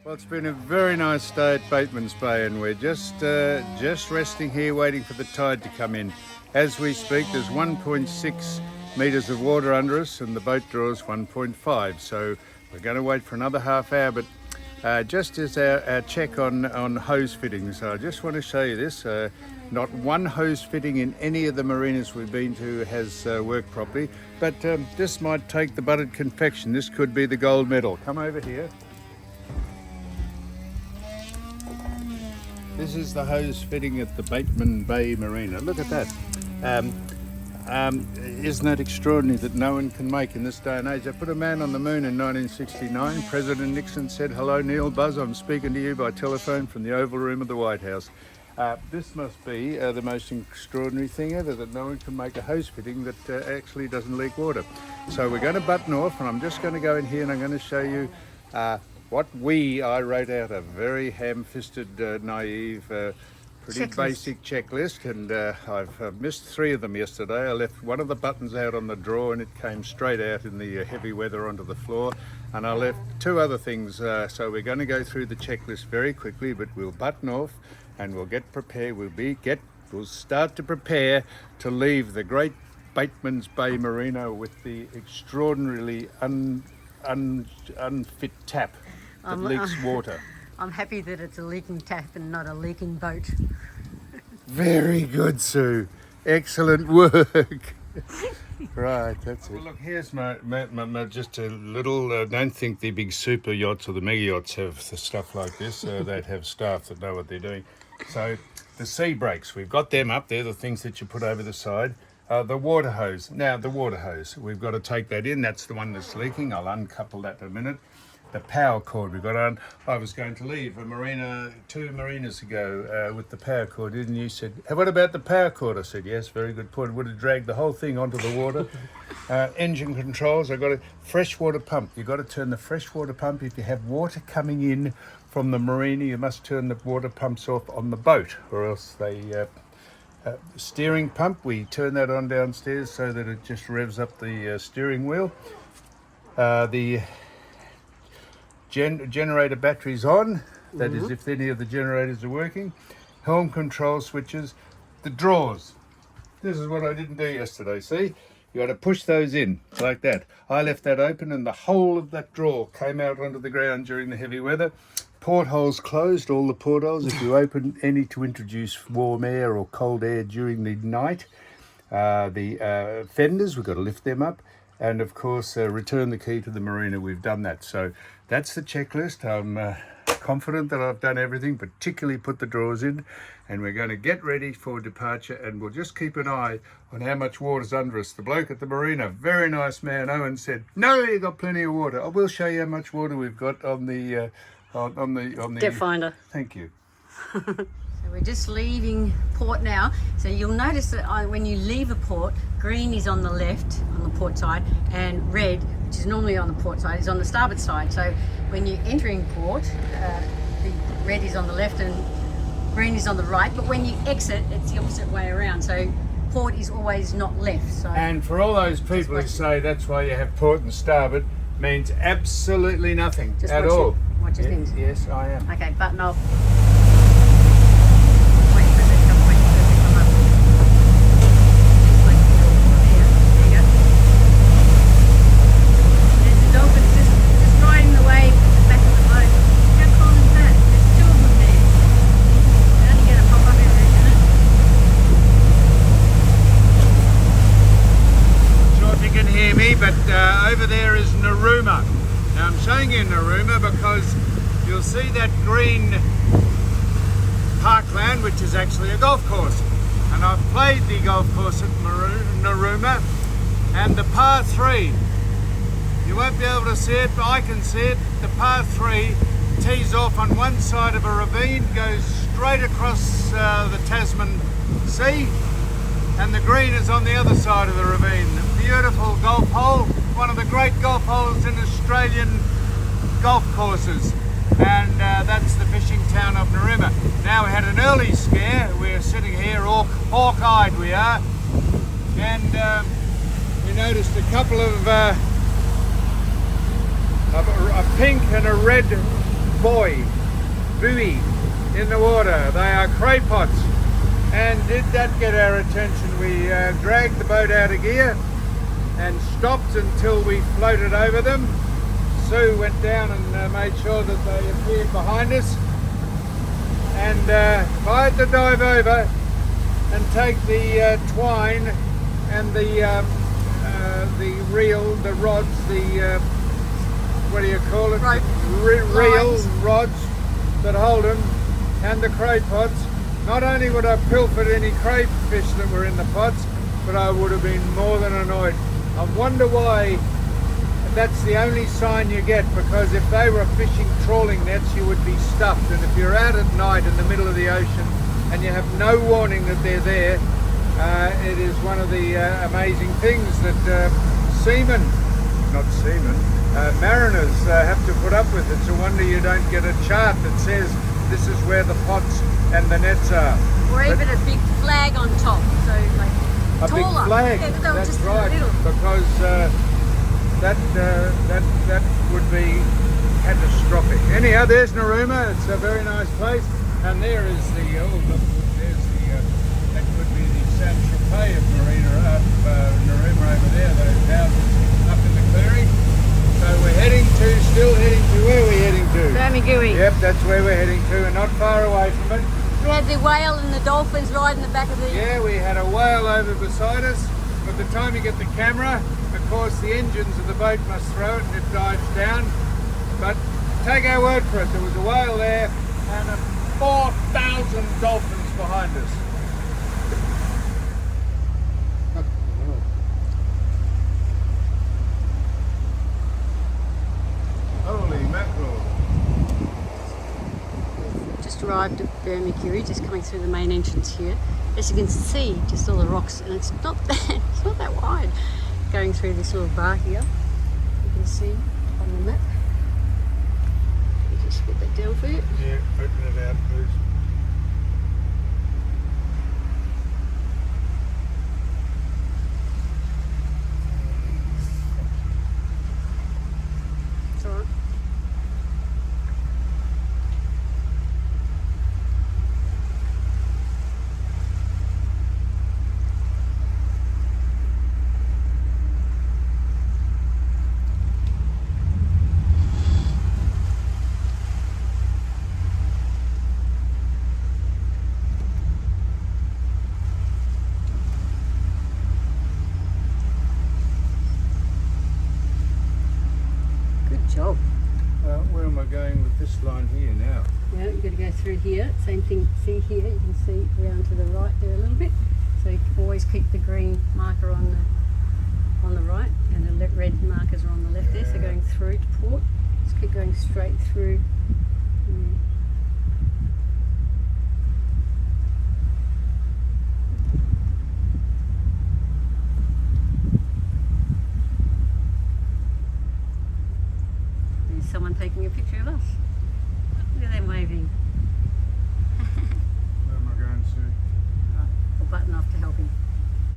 Well, it's been a very nice day at Bateman's Bay, and we're just resting here waiting for the tide to come in. As we speak, there's 1.6 metres of water under us and the boat draws 1.5, so we're going to wait for another half hour. But just as our check on hose fittings, I just want to show you this. Not one hose fitting in any of the marinas we've been to has worked properly, but this might take the buttered confection. This could be the gold medal. Come over here. This is the hose fitting at the Bateman Bay Marina. Look at that. Isn't that extraordinary that no one can make in this day and age? They put a man on the moon in 1969. President Nixon said, "Hello, Neil Buzz, I'm speaking to you by telephone from the Oval Room of the White House." This must be the most extraordinary thing ever, that no one can make a hose fitting that actually doesn't leak water. So we're going to button off, and I'm just going to go in here and I'm going to show you what I wrote out a very ham-fisted, naive, pretty basic checklist, and I've missed 3 of them yesterday. I left one of the buttons out on the drawer and it came straight out in the heavy weather onto the floor, and I left 2 other things, so we're going to go through the checklist very quickly, but we'll button off and we'll get prepared. We'll start to prepare to leave the great Bateman's Bay Marina with the extraordinarily unfit tap that leaks water. I'm happy that it's a leaking tap and not a leaking boat. Very good, Sue. Excellent work. Right, that's it. Well, look, here's my just a little, don't think the big super yachts or the mega yachts have the stuff like this. They'd have staff that know what they're doing. So the sea brakes, we've got them up there, the things that you put over the side. The water hose. Now, the water hose, we've got to take that in. That's the one that's leaking. I'll uncouple that in a minute. The power cord we've got on. I was going to leave a marina 2 marinas ago with the power cord, and you said, "Hey, what about the power cord?" I said, "Yes, very good point." Would have dragged the whole thing onto the water. Engine controls, I've got a freshwater pump. You've got to turn the freshwater pump. If you have water coming in from the marina, you must turn the water pumps off on the boat, or else they... steering pump, we turn that on downstairs so that it just revs up the steering wheel. The generator battery's on, that is if any of the generators are working. Helm control switches. The drawers, this is what I didn't do yesterday. See, you got to push those in like that. I left that open and the whole of that drawer came out onto the ground during the heavy weather. Portholes closed, all the portholes. If you open any to introduce warm air or cold air during the night. The fenders, we've got to lift them up. And of course, return the key to the marina. We've done that. So that's the checklist. I'm confident that I've done everything, particularly put the drawers in. And we're going to get ready for departure, and we'll just keep an eye on how much water's under us. The bloke at the marina, very nice man, Owen, said, "No, you've got plenty of water." I will show you how much water we've got on the... on the Depth finder. Thank you. So we're just leaving port now. So you'll notice that when you leave a port, green is on the left, on the port side, and red, which is normally on the port side, is on the starboard side. So when you're entering port, the red is on the left and green is on the right. But when you exit, it's the opposite way around. So port is always not left. So and for all those people who say that's why you have port and starboard, means absolutely nothing at all. Watch your things. Yes, I am. Okay, button off. Over there is Narooma. Now I'm showing you Narooma because you'll see that green parkland, which is actually a golf course. And I've played the golf course at Narooma, and the par 3. You won't be able to see it, but I can see it. The par 3 tees off on one side of a ravine, goes straight across the Tasman Sea, and the green is on the other side of the ravine. A beautiful golf hole, one of the great golf holes in Australian golf courses, and that's the fishing town of Narooma. Now, we had an early scare. We're sitting here all hawk-eyed, we are, and we noticed a couple of a pink and a red buoy in the water. They are cray pots. And did that get our attention? We dragged the boat out of gear and stopped until we floated over them. Sue went down and made sure that they appeared behind us. And if I had to dive over and take the twine and the reel, the rods, the what do you call it? Rope. Reel Lines. rods that hold them, and the cray pots. Not only would I pilfered any crayfish that were in the pots, but I would have been more than annoyed. I wonder why that's the only sign you get, because if they were fishing trawling nets, you would be stuffed. And if you're out at night in the middle of the ocean and you have no warning that they're there, it is one of the amazing things that mariners have to put up with. It's a wonder you don't get a chart that says this is where the pots and the nets are. Or even a big flag on top, so like A big taller. flag, Yeah, but they were that's just right, little. because that would be catastrophic. Anyhow, there's Narooma. It's a very nice place, and there is the that could be the San Tropez of Narooma over there. Those houses up in the clearing. So we're still heading to where we're heading to. Bermagui. Yep, that's where we're heading to, and not far away from it. We had the whale and the dolphins right in the back of the... Yeah, we had a whale over beside us. By the time you get the camera, of course, the engines of the boat must throw it and it dives down. But take our word for it, there was a whale there and 4,000 dolphins behind us. Holy mackerel. Just arrived at Bermagui, just coming through the main entrance here. As you can see, just all the rocks, and it's not that wide. Going through this little bar here, you can see on the map. Let me just put that down for you. Yeah, open it out, please. It's all right. Good job. Where am I going with this line here now? Yeah, you've got to go through here. Same thing, see here, you can see around to the right there a little bit. So you can always keep the green marker on the right, and the red markers are on the left there. So going through to port, just keep going straight through. There's someone taking a picture of us. Look at them waving. Where am I going to? Right, we'll button off to help him.